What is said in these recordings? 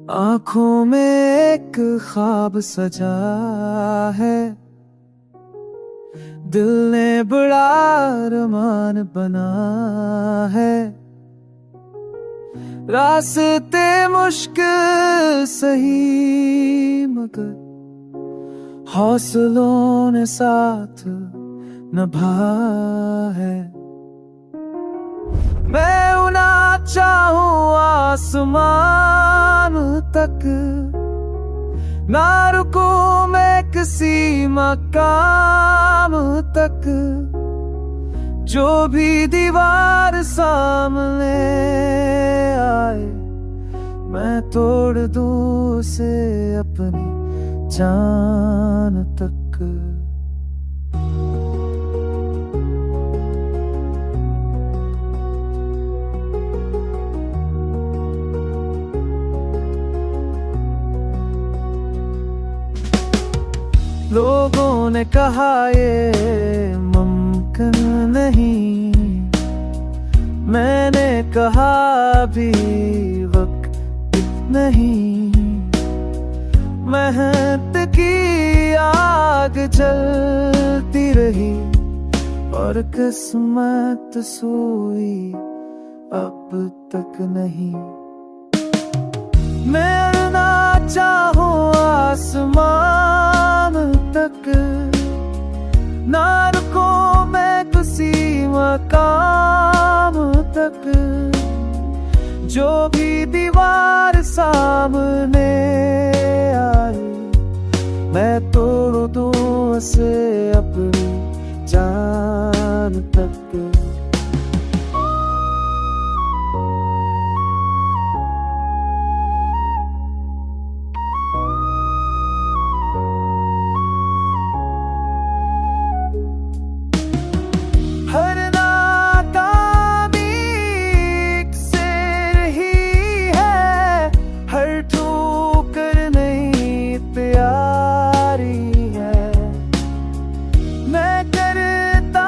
आंखों में एक ख्वाब सजा है, दिल ने बड़ा अरमान बना है। रास्ते मुश्किल सही मगर हौसलों ने साथ निभाया है। मैं उड़ना चाहूं आसमान तक, ना रुकूं मैं किसी मकाम तक। जो भी दीवार सामने आए मैं तोड़ दूं उसे अपनी जान तक। लोगों ने कहा ये मुमकिन नहीं, मैंने कहा अभी वक्त नहीं। मेहनत की आग जलती रही और किस्मत सोई अब तक नहीं। मैं उड़ना चाहूं आसमान तक, ना रुकूं मैं किसी मकाम तक। जो भी दीवार सामने आए मैं तोड़ दूं उसे अपनी जान तक। हर नाकामी एक से रही है, हर ठोकर नई तैयारी है। मैं करता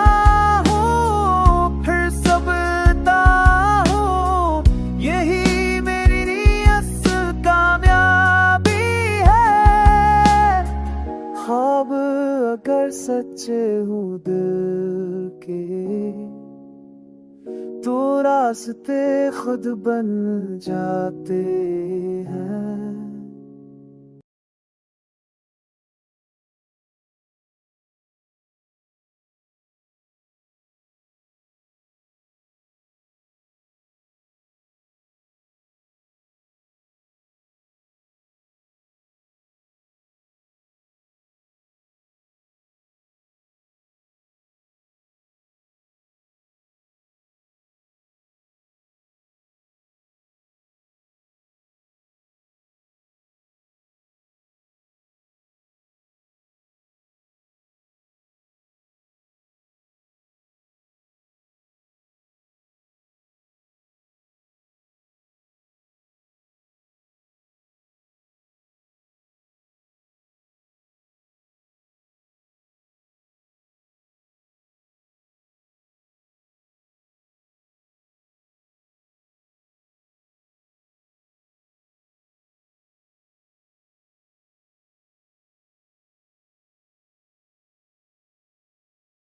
हूँ फिर सबता हूँ, यही मेरी असल कामयाबी है। ख्वाब अगर सच्चे हूँ दिल के तो रास्ते खुद बन जाते हैं।